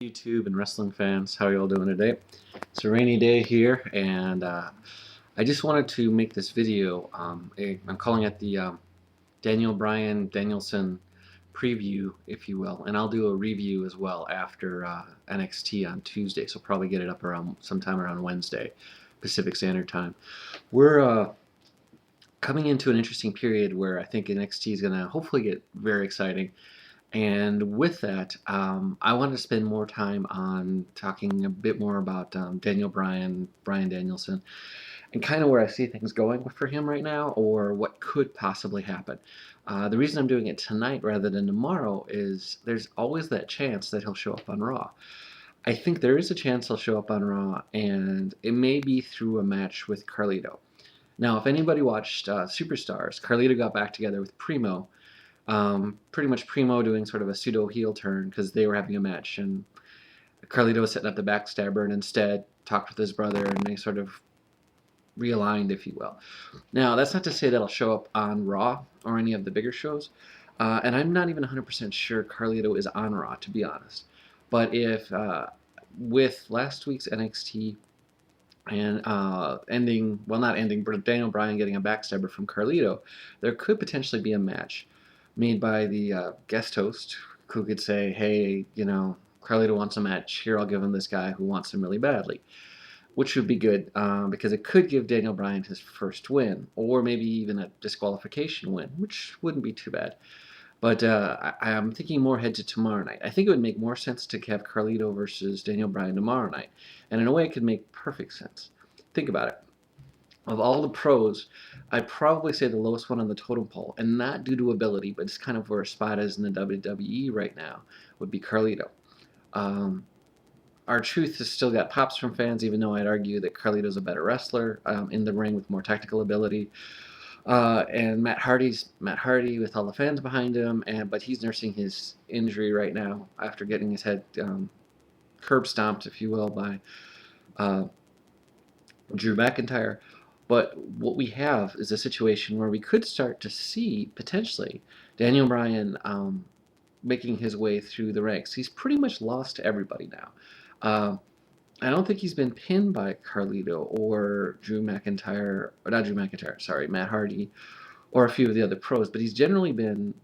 YouTube and wrestling fans, how are you all doing today? It's a rainy day here, and I just wanted to make this video. I'm calling it the Bryan Danielson preview, if you will, and I'll do a review as well after NXT on Tuesday, so probably get it up around sometime around Wednesday, Pacific Standard Time. We're coming into an interesting period where I think NXT is going to hopefully get very exciting. And with that, I wanted to spend more time on talking a bit more about Bryan Danielson, and kind of where I see things going for him right now, or what could possibly happen. The reason I'm doing it tonight rather than tomorrow is there's always that chance that he'll show up on Raw. I think there is a chance he'll show up on Raw, and it may be through a match with Carlito. Now, if anybody watched Superstars, Carlito got back together with Primo, pretty much Primo doing sort of a pseudo heel turn because they were having a match, and Carlito was setting up the backstabber and instead talked with his brother, and they sort of realigned, if you will. Now, that's not to say that'll show up on Raw or any of the bigger shows, and I'm not even 100% sure Carlito is on Raw, to be honest. But if with last week's NXT and ending, well, not ending, but Daniel Bryan getting a backstabber from Carlito, there could potentially be a match made by the guest host who could say, hey, Carlito wants a match. Here, I'll give him this guy who wants him really badly, which would be good because it could give Daniel Bryan his first win, or maybe even a disqualification win, which wouldn't be too bad. But I'm thinking more ahead to tomorrow night. I think it would make more sense to have Carlito versus Daniel Bryan tomorrow night. And in a way, it could make perfect sense. Think about it. Of all the pros, I'd probably say the lowest one on the totem pole, and not due to ability, but it's kind of where a spot is in the WWE right now, would be Carlito. R-Truth has still got pops from fans, even though I'd argue that Carlito's a better wrestler in the ring with more technical ability. And Matt Hardy with all the fans behind him, but he's nursing his injury right now after getting his head curb stomped, if you will, by Drew McIntyre. But what we have is a situation where we could start to see potentially Daniel Bryan making his way through the ranks. He's pretty much lost to everybody now. I don't think he's been pinned by Carlito or Drew McIntyre, or not Drew McIntyre, sorry, Matt Hardy, or a few of the other pros, but he's generally been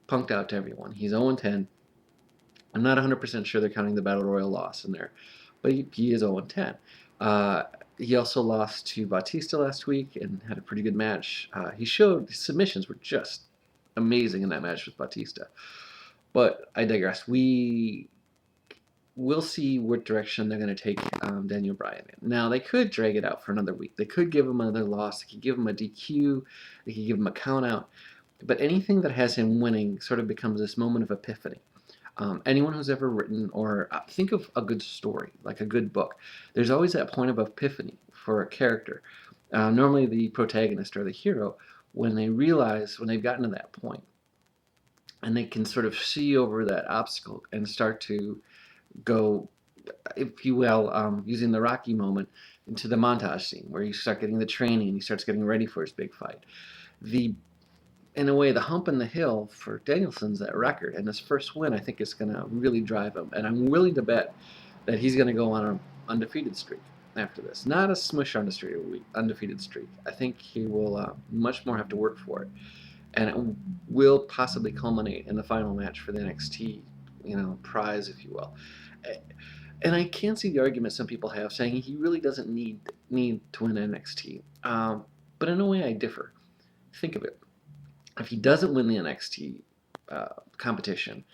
punked out to everyone. He's 0-10. I'm not 100% sure they're counting the Battle Royal loss in there, but he is 0-10. He also lost to Batista last week and had a pretty good match. He showed his submissions were just amazing in that match with Batista. But I digress. We'll see what direction they're going to take Daniel Bryan in. Now, they could drag it out for another week. They could give him another loss. They could give him a DQ. They could give him a count out. But anything that has him winning sort of becomes this moment of epiphany. Anyone who's ever written, or think of a good story, like a good book, there's always that point of epiphany for a character. Normally the protagonist or the hero, when they've gotten to that point, and they can sort of see over that obstacle and start to go, if you will, using the Rocky moment, into the montage scene where you start getting the training and he starts getting ready for his big fight. In a way, the hump in the hill for Danielson's that record, and his first win, I think, is going to really drive him. And I'm willing to bet that he's going to go on an undefeated streak after this. Not a smush undefeated streak. I think he will much more have to work for it. And it will possibly culminate in the final match for the NXT, prize, if you will. And I can see the argument some people have saying he really doesn't need to win NXT. But in a way, I differ. Think of it. If he doesn't win the NXT competition,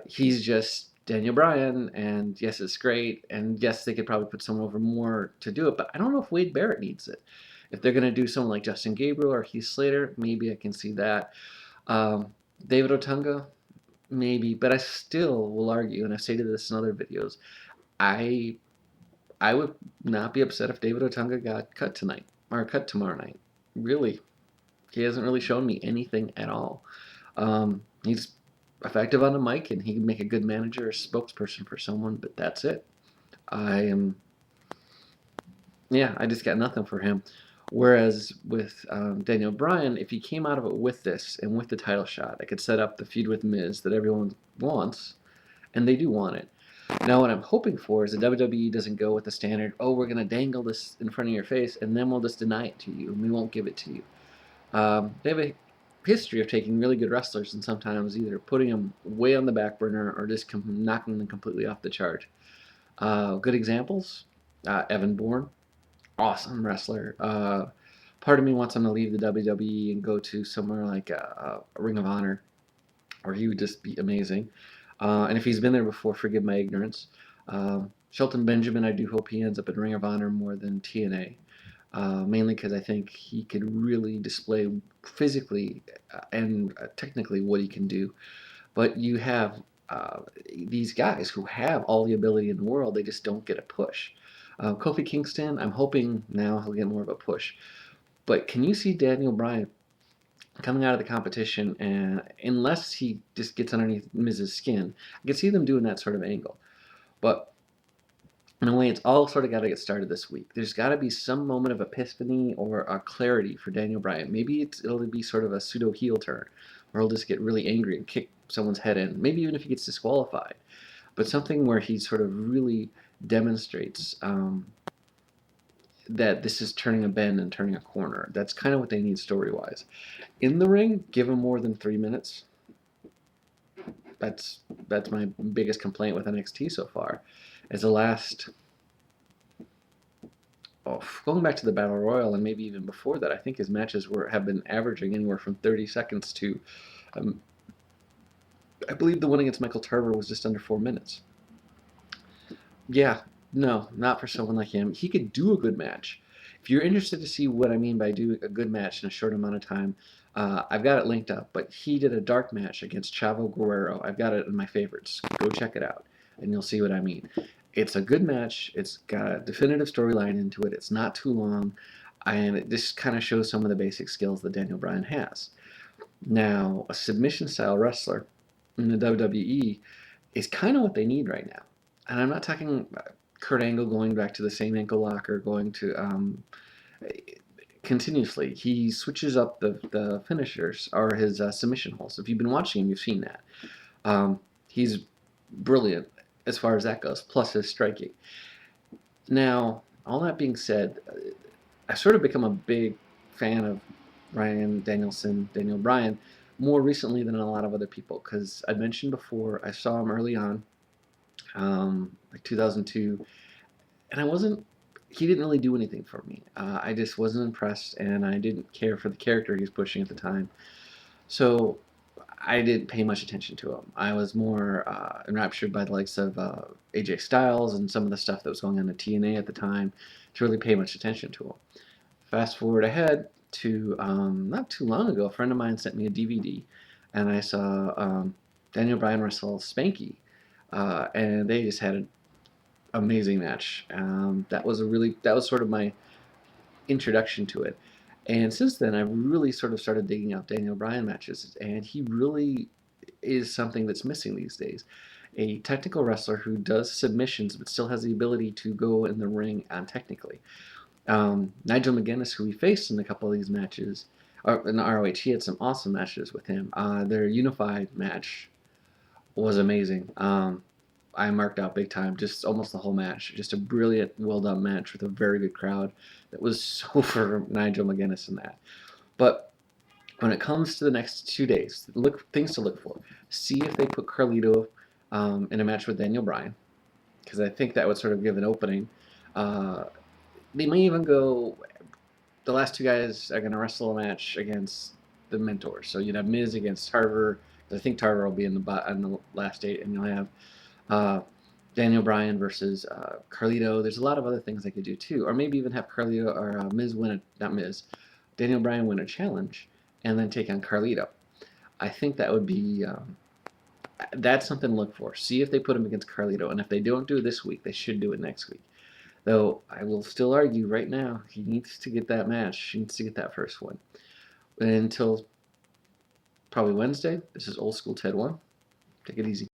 he's just Daniel Bryan, and yes, it's great, and yes, they could probably put someone over more to do it, but I don't know if Wade Barrett needs it. If they're going to do someone like Justin Gabriel or Heath Slater, maybe I can see that. David Otunga, maybe, but I still will argue, and I've stated this in other videos, I would not be upset if David Otunga got cut tonight, or cut tomorrow night. Really. He hasn't really shown me anything at all. He's effective on the mic, and he can make a good manager or spokesperson for someone, but that's it. I just got nothing for him. Whereas with Daniel Bryan, if he came out of it with this and with the title shot, it could set up the feud with Miz that everyone wants, and they do want it. Now, what I'm hoping for is the WWE doesn't go with the standard, oh, we're going to dangle this in front of your face, and then we'll just deny it to you, and we won't give it to you. They have a history of taking really good wrestlers and sometimes either putting them way on the back burner or just knocking them completely off the chart. Good examples: Evan Bourne, awesome wrestler. Part of me wants him to leave the WWE and go to somewhere like a Ring of Honor, where he would just be amazing. And if he's been there before, forgive my ignorance. Shelton Benjamin, I do hope he ends up in Ring of Honor more than TNA. Mainly because I think he could really display physically and technically what he can do. But you have these guys who have all the ability in the world, they just don't get a push. Kofi Kingston, I'm hoping now he'll get more of a push. But can you see Daniel Bryan coming out of the competition, and unless he just gets underneath Miz's skin, I can see them doing that sort of angle. But in a way, it's all sort of got to get started this week. There's got to be some moment of epiphany or a clarity for Daniel Bryan. Maybe it'll be sort of a pseudo heel turn, where he'll just get really angry and kick someone's head in. Maybe even if he gets disqualified, but something where he sort of really demonstrates that this is turning a bend and turning a corner. That's kind of what they need story-wise. In the ring, give him more than 3 minutes. That's my biggest complaint with NXT so far. As the last, going back to the Battle Royal and maybe even before that, I think his matches have been averaging anywhere from 30 seconds to, I believe the one against Michael Tarver was just under 4 minutes. Yeah, no, not for someone like him. He could do a good match. If you're interested to see what I mean by doing a good match in a short amount of time, I've got it linked up. But he did a dark match against Chavo Guerrero. I've got it in my favorites. Go check it out, and you'll see what I mean. It's a good match. It's got a definitive storyline into it. It's not too long, and it just kind of shows some of the basic skills that Daniel Bryan has. Now, a submission-style wrestler in the WWE is kind of what they need right now. And I'm not talking Kurt Angle going back to the same ankle lock or going to continuously. He switches up the finishers or his submission holds. If you've been watching him, you've seen that. He's brilliant as far as that goes, plus his striking. Now, all that being said, I've sort of become a big fan of Bryan Danielson, Daniel Bryan, more recently than a lot of other people, because I mentioned before, I saw him early on, like 2002, and he didn't really do anything for me. I just wasn't impressed, and I didn't care for the character he was pushing at the time. So I didn't pay much attention to him. I was more enraptured by the likes of AJ Styles and some of the stuff that was going on in TNA at the time to really pay much attention to him. Fast forward ahead to not too long ago, a friend of mine sent me a DVD, and I saw Daniel Bryan wrestle Spanky, and they just had an amazing match. That was sort of my introduction to it. And since then, I've really sort of started digging out Daniel Bryan matches, and he really is something that's missing these days. A technical wrestler who does submissions but still has the ability to go in the ring technically. Nigel McGuiness, who we faced in a couple of these matches, or in the ROH, he had some awesome matches with him. Their unified match was amazing. I marked out big time, just almost the whole match. Just a brilliant, well-done match with a very good crowd. That was so for Nigel McGuiness in that. But when it comes to the next 2 days, things to look for. See if they put Carlito in a match with Daniel Bryan, because I think that would sort of give an opening. They may even go, the last two guys are going to wrestle a match against the mentors. So you'd have Miz against Tarver. I think Tarver will be on the last 8, and you'll have Daniel Bryan versus Carlito. There's a lot of other things they could do too, or maybe even have Carlito or Miz Daniel Bryan win a challenge, and then take on Carlito. I think that would be that's something to look for. See if they put him against Carlito, and if they don't do it this week, they should do it next week. Though I will still argue right now, he needs to get that match. He needs to get that first one. And until probably Wednesday, this is Old School Ted 1. Take it easy.